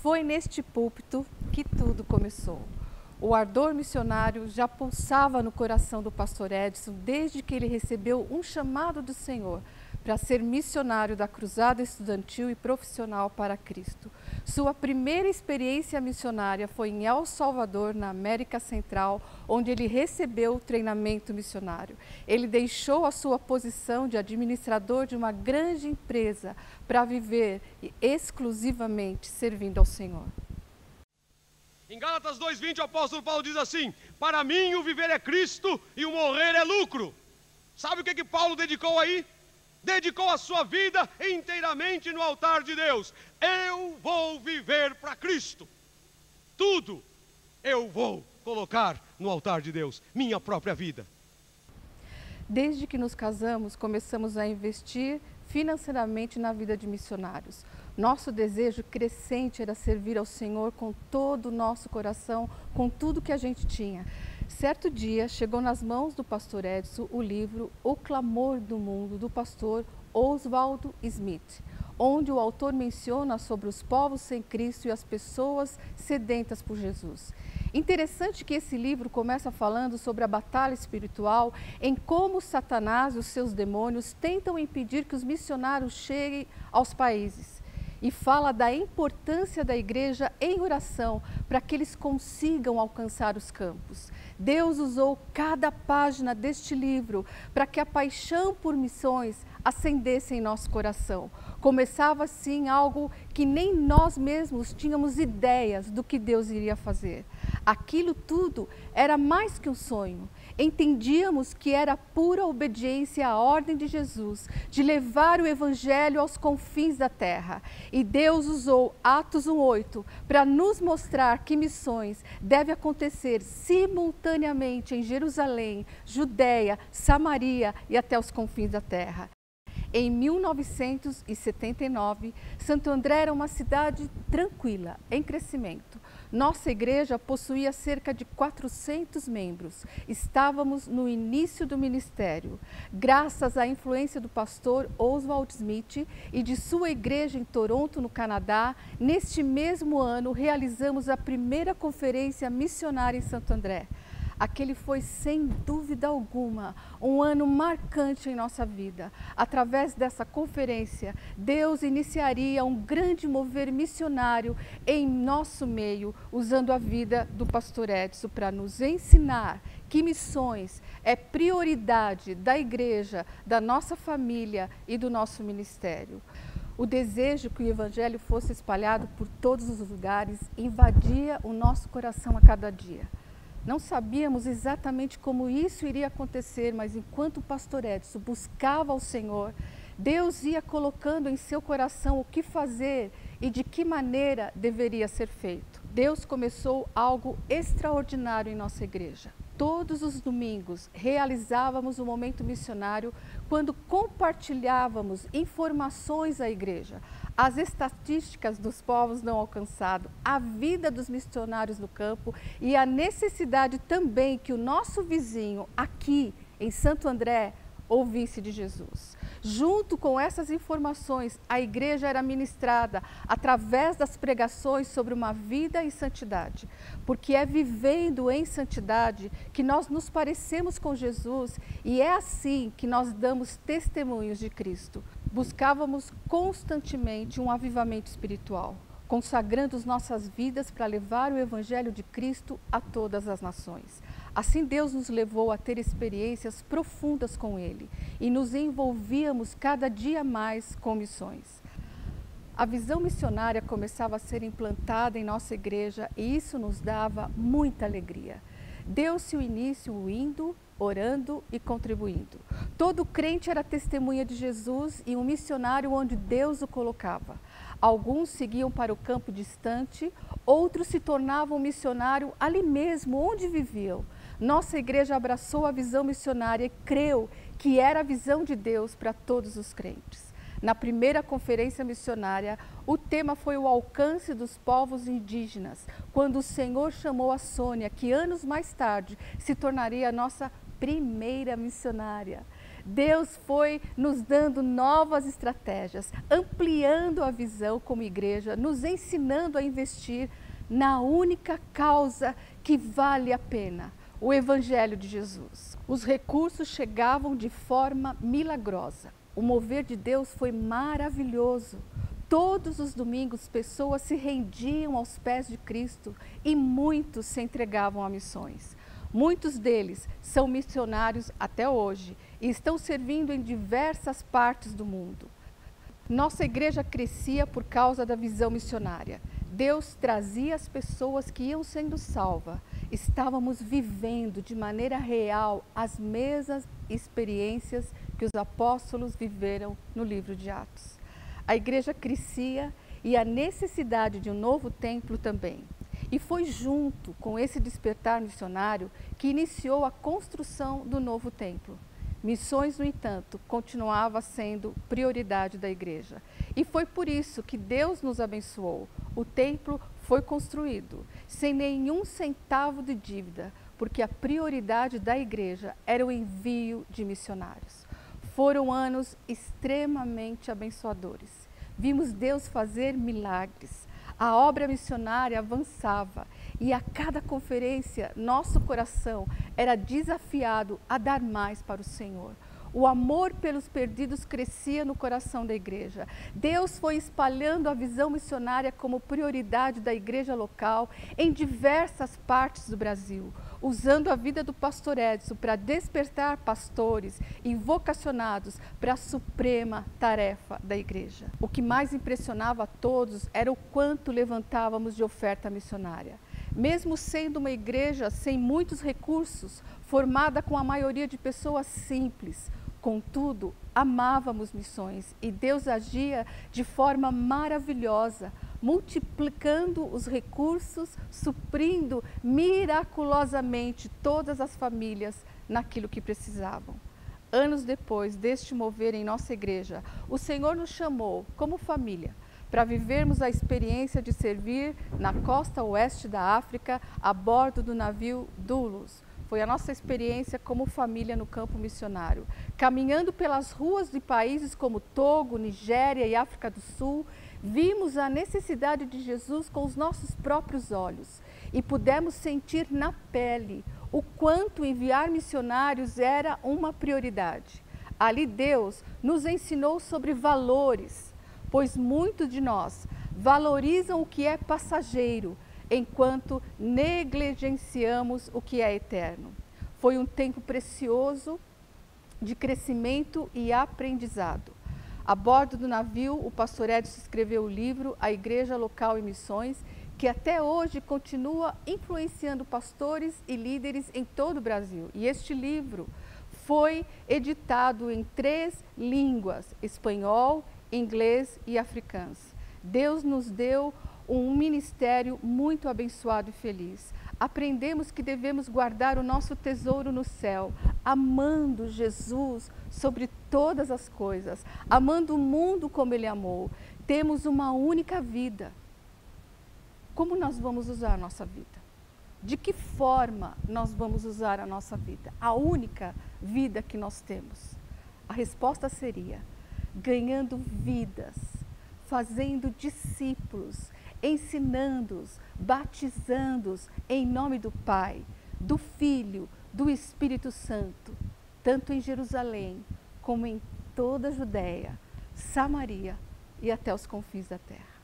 Foi neste púlpito que tudo começou. O ardor missionário já pulsava no coração do pastor Edson desde que ele recebeu um chamado do Senhor para ser missionário da Cruzada Estudantil e Profissional para Cristo. Sua primeira experiência missionária foi em El Salvador, na América Central, onde ele recebeu o treinamento missionário. Ele deixou a sua posição de administrador de uma grande empresa para viver exclusivamente servindo ao Senhor. Em Gálatas 2:20, o apóstolo Paulo diz assim: para mim o viver é Cristo e o morrer é lucro. Sabe o que Paulo dedicou aí? Dedicou a sua vida inteiramente no altar de Deus. Eu vou viver para Cristo. Tudo eu vou colocar no altar de Deus, minha própria vida. Desde que nos casamos, começamos a investir financeiramente na vida de missionários. Nosso desejo crescente era servir ao Senhor com todo o nosso coração, com tudo que a gente tinha. Certo dia, chegou nas mãos do pastor Edson o livro O Clamor do Mundo, do pastor Oswald Smith, onde o autor menciona sobre os povos sem Cristo e as pessoas sedentas por Jesus. Interessante que esse livro começa falando sobre a batalha espiritual, em como Satanás e os seus demônios tentam impedir que os missionários cheguem aos países. E fala da importância da igreja em oração para que eles consigam alcançar os campos. Deus usou cada página deste livro para que a paixão por missões acendesse em nosso coração. Começava assim algo que nem nós mesmos tínhamos ideias do que Deus iria fazer. Aquilo tudo era mais que um sonho. Entendíamos que era pura obediência à ordem de Jesus, de levar o Evangelho aos confins da terra. E Deus usou Atos 1:8 para nos mostrar que missões devem acontecer simultaneamente em Jerusalém, Judéia, Samaria e até os confins da terra. Em 1979, Santo André era uma cidade tranquila, em crescimento. Nossa igreja possuía cerca de 400 membros. Estávamos no início do ministério. Graças à influência do pastor Oswald Smith e de sua igreja em Toronto, no Canadá, neste mesmo ano realizamos a primeira conferência missionária em Santo André. Aquele foi, sem dúvida alguma, um ano marcante em nossa vida. Através dessa conferência, Deus iniciaria um grande mover missionário em nosso meio, usando a vida do pastor Edson para nos ensinar que missões é prioridade da igreja, da nossa família e do nosso ministério. O desejo que o Evangelho fosse espalhado por todos os lugares invadia o nosso coração a cada dia. Não sabíamos exatamente como isso iria acontecer, mas enquanto o pastor Edson buscava ao Senhor, Deus ia colocando em seu coração o que fazer e de que maneira deveria ser feito. Deus começou algo extraordinário em nossa igreja. Todos os domingos realizávamos um momento missionário quando compartilhávamos informações à igreja, as estatísticas dos povos não alcançados, a vida dos missionários no campo e a necessidade também que o nosso vizinho aqui em Santo André ouvisse de Jesus. Junto com essas informações, a igreja era ministrada através das pregações sobre uma vida em santidade, porque é vivendo em santidade que nós nos parecemos com Jesus e é assim que nós damos testemunhos de Cristo. Buscávamos constantemente um avivamento espiritual, consagrando nossas vidas para levar o Evangelho de Cristo a todas as nações. Assim Deus nos levou a ter experiências profundas com Ele e nos envolvíamos cada dia mais com missões. A visão missionária começava a ser implantada em nossa igreja e isso nos dava muita alegria. Deu-se o início indo, orando e contribuindo. Todo crente era testemunha de Jesus e um missionário onde Deus o colocava. Alguns seguiam para o campo distante, outros se tornavam missionário ali mesmo, onde viviam. Nossa igreja abraçou a visão missionária e creu que era a visão de Deus para todos os crentes. Na primeira conferência missionária, o tema foi o alcance dos povos indígenas, quando o Senhor chamou a Sônia, que anos mais tarde se tornaria a nossa primeira missionária. Deus foi nos dando novas estratégias, ampliando a visão como igreja, nos ensinando a investir na única causa que vale a pena, o Evangelho de Jesus. Os recursos chegavam de forma milagrosa. O mover de Deus foi maravilhoso. Todos os domingos, pessoas se rendiam aos pés de Cristo e muitos se entregavam a missões. Muitos deles são missionários até hoje e estão servindo em diversas partes do mundo. Nossa igreja crescia por causa da visão missionária. Deus trazia as pessoas que iam sendo salvas. Estávamos vivendo de maneira real as mesmas experiências que os apóstolos viveram no livro de Atos. A igreja crescia e a necessidade de um novo templo também. E foi junto com esse despertar missionário que iniciou a construção do novo templo. Missões, no entanto, continuava sendo prioridade da igreja. E foi por isso que Deus nos abençoou. O templo foi construído sem nenhum centavo de dívida, porque a prioridade da igreja era o envio de missionários. Foram anos extremamente abençoadores. Vimos Deus fazer milagres. A obra missionária avançava e a cada conferência nosso coração era desafiado a dar mais para o Senhor. O amor pelos perdidos crescia no coração da igreja. Deus foi espalhando a visão missionária como prioridade da igreja local em diversas partes do Brasil, usando a vida do pastor Edson para despertar pastores e vocacionados para a suprema tarefa da igreja. O que mais impressionava a todos era o quanto levantávamos de oferta missionária. Mesmo sendo uma igreja sem muitos recursos, formada com a maioria de pessoas simples, contudo, amávamos missões e Deus agia de forma maravilhosa, multiplicando os recursos, suprindo miraculosamente todas as famílias naquilo que precisavam. Anos depois deste mover em nossa igreja, o Senhor nos chamou como família para vivermos a experiência de servir na costa oeste da África a bordo do navio Doulos. Foi a nossa experiência como família no campo missionário. Caminhando pelas ruas de países como Togo, Nigéria e África do Sul, vimos a necessidade de Jesus com os nossos próprios olhos e pudemos sentir na pele o quanto enviar missionários era uma prioridade. Ali Deus nos ensinou sobre valores, pois muitos de nós valorizam o que é passageiro, enquanto negligenciamos o que é eterno. Foi um tempo precioso de crescimento e aprendizado. A bordo do navio, o pastor Edson escreveu o livro A Igreja Local e Missões, que até hoje continua influenciando pastores e líderes em todo o Brasil. E este livro foi editado em 3 línguas, espanhol, inglês e africano. Deus nos deu um ministério muito abençoado e feliz. Aprendemos que devemos guardar o nosso tesouro no céu, amando Jesus sobre todas as coisas, amando o mundo como Ele amou. Temos uma única vida. Como nós vamos usar a nossa vida? De que forma nós vamos usar a nossa vida? A única vida que nós temos. A resposta seria: ganhando vidas, fazendo discípulos, ensinando-os, batizando-os em nome do Pai, do Filho, do Espírito Santo, tanto em Jerusalém como em toda a Judéia, Samaria e até os confins da terra.